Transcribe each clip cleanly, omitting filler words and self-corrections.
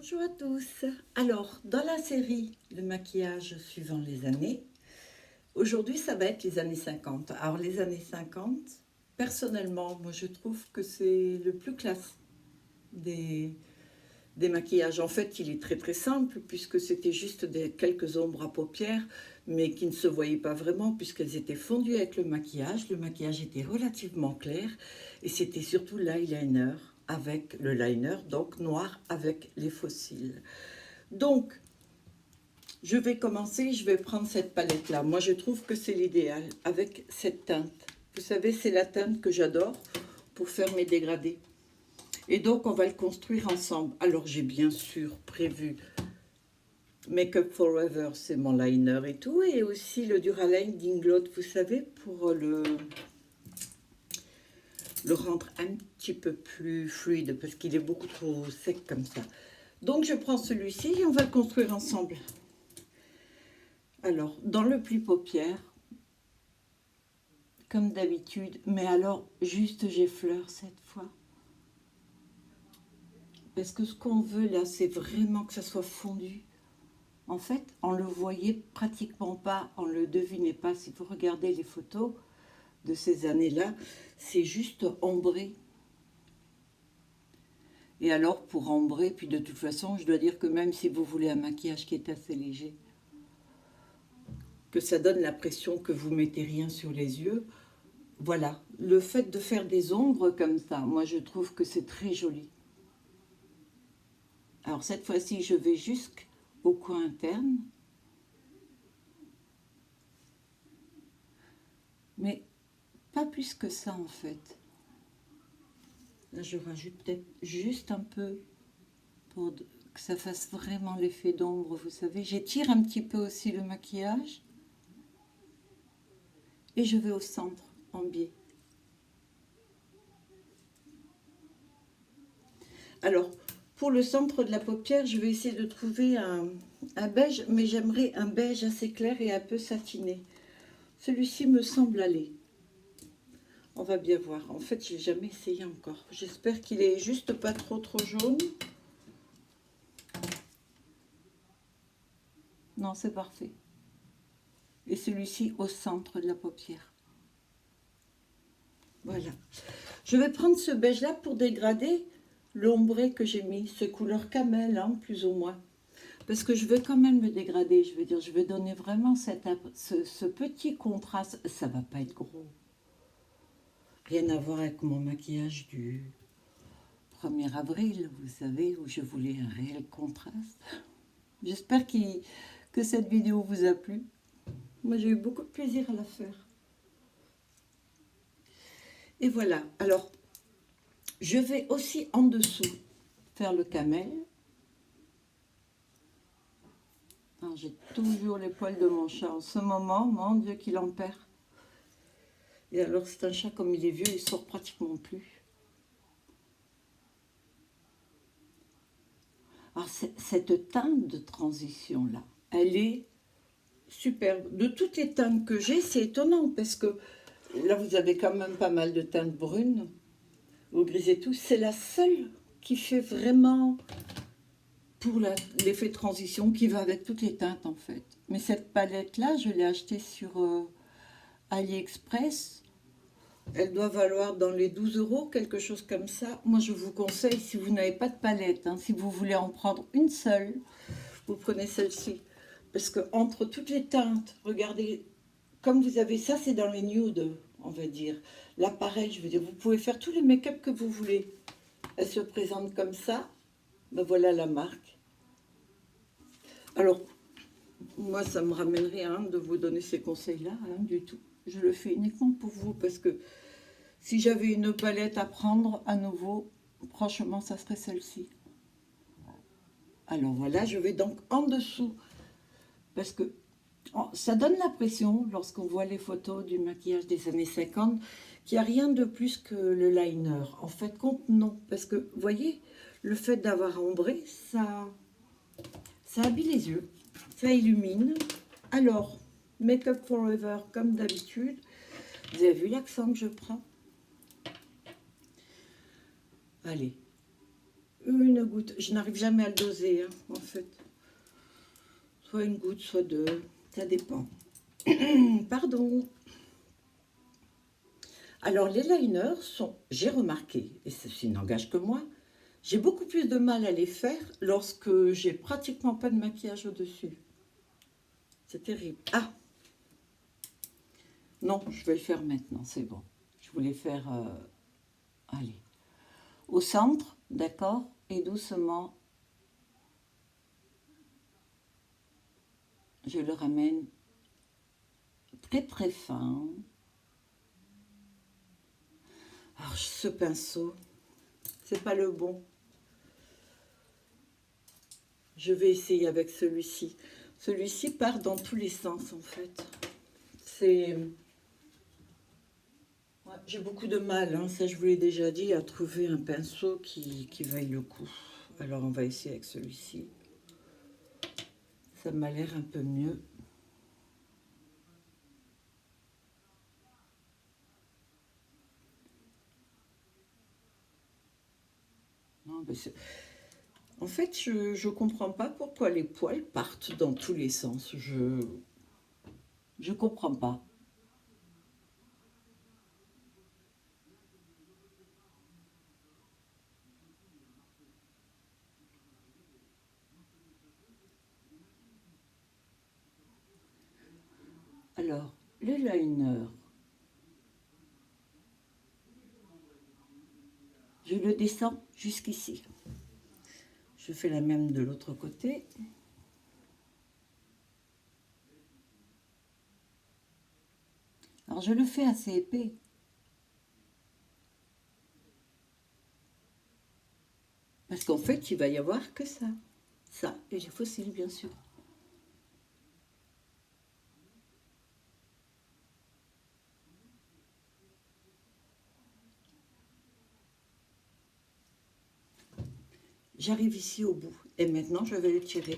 Bonjour à tous. Alors, dans la série Le maquillage suivant les années, aujourd'hui ça va être les années 50. Alors les années 50, personnellement, moi je trouve que c'est le plus classe des, des maquillages. En fait, il est très très simple puisque c'était juste quelques ombres à paupières, mais qui ne se voyaient pas vraiment puisqu'elles étaient fondues avec le maquillage. Le maquillage était relativement clair et c'était surtout l'eyeliner avec le liner, donc noir avec les faux cils. Donc, je vais commencer, je vais prendre cette palette-là. Moi, je trouve que c'est l'idéal avec cette teinte. Vous savez, c'est la teinte que j'adore pour faire mes dégradés. Et donc, on va le construire ensemble. Alors, j'ai bien sûr prévu Make Up Forever, c'est mon liner et tout. Et aussi le Duraline d'Inglot, vous savez, pour le rendre un petit peu plus fluide parce qu'il est beaucoup trop sec comme ça. Donc, je prends celui-ci et on va le construire ensemble. Alors, dans le pli paupières, comme d'habitude, mais alors juste j'effleure cette fois. Parce que ce qu'on veut là, c'est vraiment que ça soit fondu. En fait, on le voyait pratiquement pas, on le devinait pas. Si vous regardez les photos de ces années-là, c'est juste ombré. Et alors, pour ombrer, puis de toute façon, je dois dire que même si vous voulez un maquillage qui est assez léger, que ça donne l'impression que vous mettez rien sur les yeux, voilà, le fait de faire des ombres comme ça, moi je trouve que c'est très joli. Alors cette fois-ci, je vais jusqu'au coin interne. Mais pas plus que ça en fait. Là, je rajoute peut-être juste un peu pour que ça fasse vraiment l'effet d'ombre, vous savez. J'étire un petit peu aussi le maquillage. Et je vais au centre, en biais. Alors, pour le centre de la paupière, je vais essayer de trouver un beige, mais j'aimerais un beige assez clair et un peu satiné. Celui-ci me semble aller. On va bien voir. En fait, je n'ai jamais essayé encore. J'espère qu'il est juste pas trop jaune. Non, c'est parfait. Et celui-ci au centre de la paupière. Voilà. Je vais prendre ce beige-là pour dégrader l'ombré que j'ai mis, ce couleur camel, hein, plus ou moins. Parce que je veux quand même le dégrader, je veux dire, je vais donner vraiment ce petit contraste. Ça va pas être gros. Rien à voir avec mon maquillage du 1er avril, vous savez, où je voulais un réel contraste. J'espère que cette vidéo vous a plu. Moi, j'ai eu beaucoup de plaisir à la faire. Et voilà. Alors, je vais aussi en dessous faire le camel. J'ai toujours les poils de mon chat en ce moment. Mon Dieu, qu'il en perd. Et alors, c'est un chat, comme il est vieux, il sort pratiquement plus. Alors, cette teinte de transition-là, elle est superbe. De toutes les teintes que j'ai, c'est étonnant, parce que là, vous avez quand même pas mal de teintes brunes, ou grises et tout. C'est la seule qui fait vraiment pour l'effet de transition, qui va avec toutes les teintes, en fait. Mais cette palette-là, je l'ai achetée sur AliExpress. Elle doit valoir dans les 12 €, quelque chose comme ça. Moi, je vous conseille, si vous n'avez pas de palette, hein, si vous voulez en prendre une seule, vous prenez celle-ci. Parce que entre toutes les teintes, regardez, comme vous avez ça, c'est dans les nudes, on va dire. Là, pareil, je veux dire, vous pouvez faire tous les make-up que vous voulez. Elle se présente comme ça. Ben voilà la marque. Alors, moi, ça ne me ramène rien de vous donner ces conseils-là, hein, du tout. Je le fais uniquement pour vous, parce que si j'avais une palette à prendre à nouveau, franchement, ça serait celle-ci. Alors voilà, je vais donc en dessous, parce que ça donne l'impression, lorsqu'on voit les photos du maquillage des années 50, qu'il n'y a rien de plus que le liner. En fait, compte, non. Parce que, vous voyez, le fait d'avoir ombré, ça habille les yeux, ça illumine. Alors, Make Up Forever, comme d'habitude. Vous avez vu l'accent que je prends? Allez, une gouttes. Je n'arrive jamais à le doser, hein, en fait. Soit une goutte, soit deux. Ça dépend. Pardon. Alors, les liners sont, j'ai remarqué, et ceci n'engage que moi, j'ai beaucoup plus de mal à les faire lorsque j'ai pratiquement pas de maquillage au-dessus. C'est terrible. Ah! Non, je vais le faire maintenant, c'est bon. Je voulais faire... allez. Au centre, d'accord? Et doucement, je le ramène très très fin. Alors, ce pinceau, c'est pas le bon. Je vais essayer avec celui-ci. Celui-ci part dans tous les sens, en fait. C'est... Ouais, j'ai beaucoup de mal, hein, ça je vous l'ai déjà dit, à trouver un pinceau qui vaille le coup. Alors, on va essayer avec celui-ci. Ça m'a l'air un peu mieux. Non, mais en fait, je comprends pas pourquoi les poils partent dans tous les sens. Je comprends pas. Alors, le liner, je le descends jusqu'ici. Je fais la même de l'autre côté. Alors, je le fais assez épais. Parce qu'en fait, il va y avoir que ça. Ça, et les fossiles, bien sûr. J'arrive ici au bout. Et maintenant, je vais le tirer.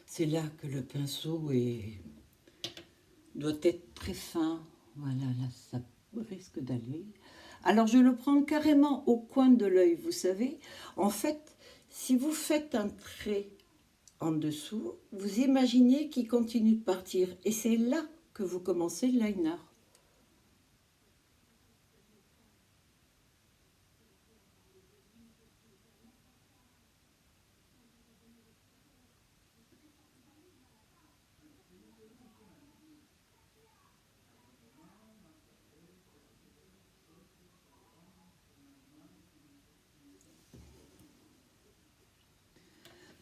C'est là que le pinceau doit être très fin. Voilà, là, ça risque d'aller. Alors, je le prends carrément au coin de l'œil, vous savez. En fait, si vous faites un trait en dessous, vous imaginez qu'il continue de partir. Et c'est là que vous commencez le liner.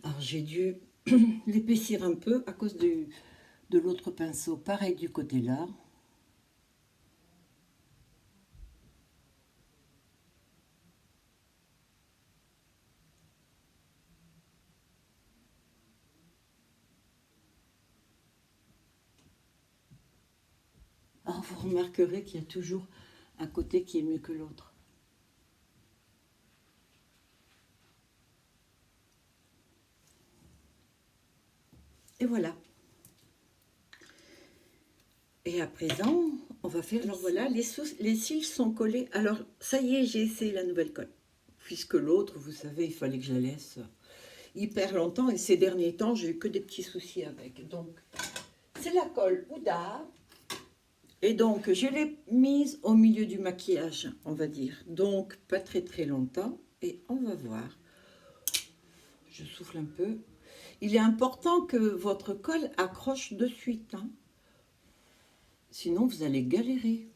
Alors, j'ai dû l'épaissir un peu à cause de l'autre pinceau. Pareil du côté là. Alors, vous remarquerez qu'il y a toujours un côté qui est mieux que l'autre. Et voilà. Et à présent, on va faire... Alors voilà, les cils sont collés. Alors, ça y est, j'ai essayé la nouvelle colle. Puisque l'autre, vous savez, il fallait que je la laisse hyper longtemps. Et ces derniers temps, j'ai eu que des petits soucis avec. Donc, c'est la colle Ouda. Et donc, je l'ai mise au milieu du maquillage, on va dire. Donc, pas très très longtemps. Et on va voir. Je souffle un peu. Il est important que votre colle accroche de suite. Hein. Sinon, vous allez galérer.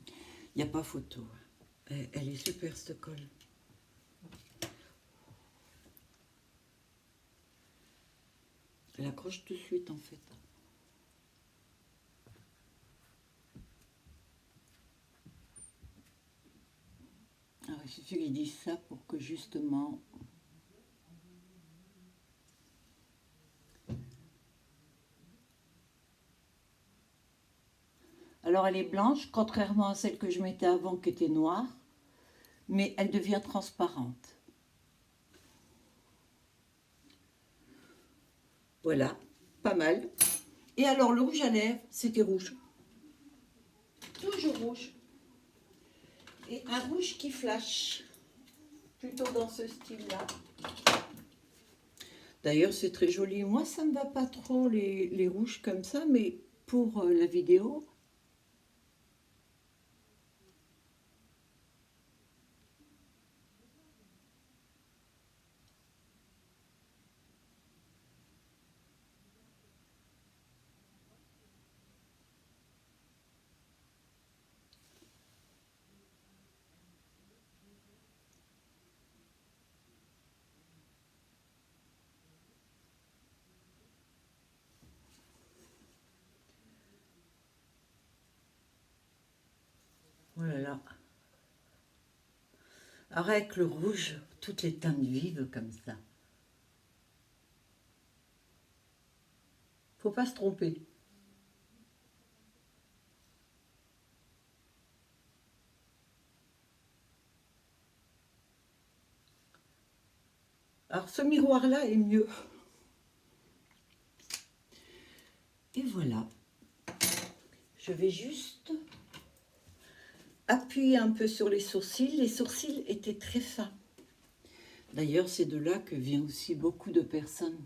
Il n'y a pas photo. Elle est super, cette colle. Elle accroche tout de suite, en fait. Alors, il suffit qu'ils disent ça pour que, justement... Alors, elle est blanche, contrairement à celle que je mettais avant, qui était noire. Mais elle devient transparente. Voilà, pas mal. Et alors, le rouge à lèvres, c'était rouge. Toujours rouge. Et un rouge qui flash. Plutôt dans ce style-là. D'ailleurs, c'est très joli. Moi, ça ne me va pas trop, les rouges comme ça, mais pour la vidéo... Voilà. Alors avec le rouge, toutes les teintes vives comme ça. Faut pas se tromper. Alors ce miroir-là est mieux. Et voilà. Je vais juste appuyer un peu sur les sourcils. Les sourcils étaient très fins. D'ailleurs, c'est de là que vient aussi beaucoup de personnes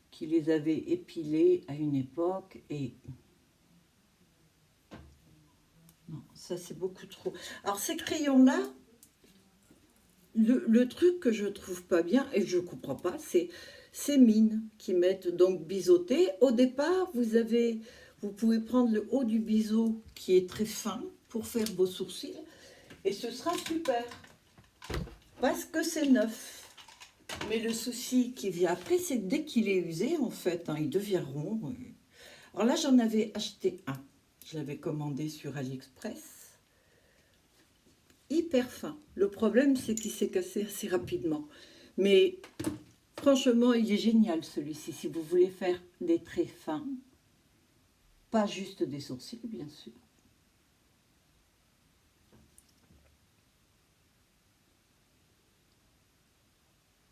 qui les avaient épilés à une époque et... Non, ça c'est beaucoup trop. Alors ces crayons-là, le truc que je trouve pas bien, et je comprends pas, c'est ces mines qui mettent donc biseauté. Au départ, vous pouvez prendre le haut du biseau qui est très fin pour faire vos sourcils et ce sera super parce que c'est neuf. Mais le souci qui vient après, c'est que dès qu'il est usé, en fait, il devient rond. Alors là, j'en avais acheté un. Je l'avais commandé sur AliExpress. Hyper fin. Le problème, c'est qu'il s'est cassé assez rapidement. Mais franchement, il est génial celui-ci. Si vous voulez faire des traits fins, pas juste des sourcils, bien sûr.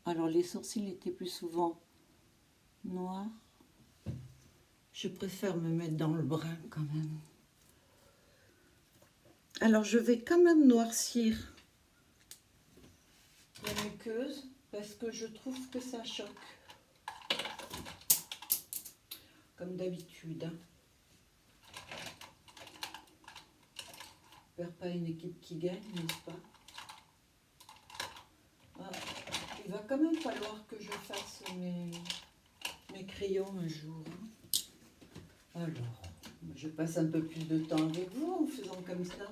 Alors, les sourcils étaient plus souvent noirs. Je préfère me mettre dans le brun quand même. Alors, je vais quand même noircir la muqueuse parce que je trouve que ça choque. Comme d'habitude. J'espère pas une équipe qui gagne, n'est-ce pas? Ah, il va quand même falloir que je fasse mes crayons un jour. Alors, je passe un peu plus de temps avec vous en faisant comme ça.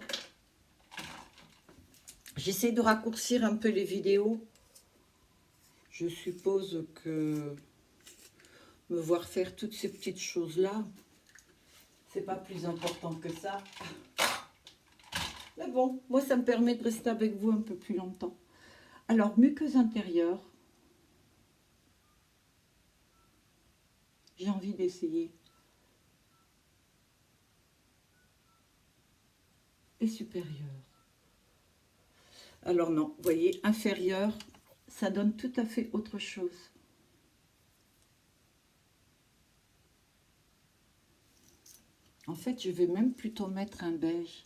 J'essaie de raccourcir un peu les vidéos. Je suppose que me voir faire toutes ces petites choses-là, c'est pas plus important que ça. Mais bon, moi, ça me permet de rester avec vous un peu plus longtemps. Alors, muqueuse intérieure. J'ai envie d'essayer. Et supérieure. Alors non, vous voyez, inférieure, ça donne tout à fait autre chose. En fait, je vais même plutôt mettre un beige.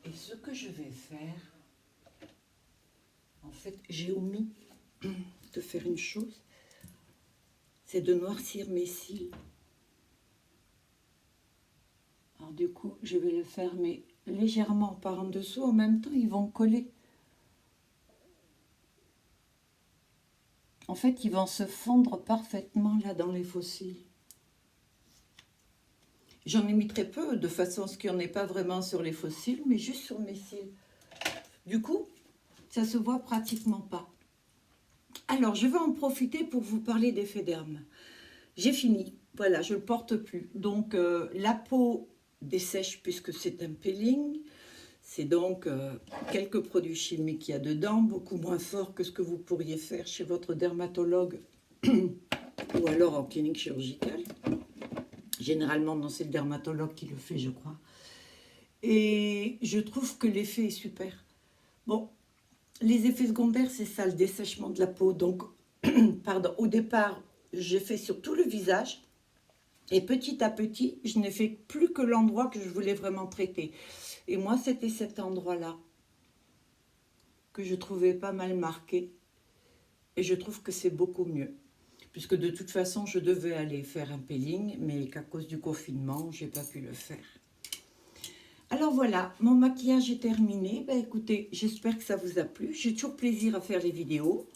Et ce que je vais faire, en fait, j'ai omis de faire une chose, c'est de noircir mes cils. Alors du coup, je vais le faire, mais légèrement par en dessous. En même temps, ils vont coller. En fait, ils vont se fondre parfaitement là dans les faux cils. J'en ai mis très peu, de façon à ce qu'il n'y en ait pas vraiment sur les faux cils, mais juste sur mes cils. Du coup, ça se voit pratiquement pas. Alors, je vais en profiter pour vous parler d'effet derme. J'ai fini, voilà, je ne le porte plus. Donc, la peau dessèche puisque c'est un peeling. C'est donc quelques produits chimiques qu'il y a dedans, beaucoup moins fort que ce que vous pourriez faire chez votre dermatologue ou alors en clinique chirurgicale. Généralement, non, c'est le dermatologue qui le fait, je crois. Et je trouve que l'effet est super. Bon, les effets secondaires, c'est ça, le dessèchement de la peau. Donc, pardon, au départ, j'ai fait sur tout le visage. Et petit à petit, je n'ai fait plus que l'endroit que je voulais vraiment traiter. Et moi, c'était cet endroit-là que je trouvais pas mal marqué. Et je trouve que c'est beaucoup mieux. Puisque de toute façon, je devais aller faire un peeling, mais qu'à cause du confinement, je n'ai pas pu le faire. Alors voilà, mon maquillage est terminé. Ben écoutez, j'espère que ça vous a plu. J'ai toujours plaisir à faire les vidéos.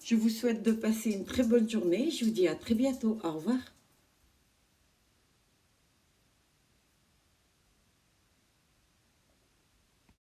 Je vous souhaite de passer une très bonne journée. Je vous dis à très bientôt. Au revoir.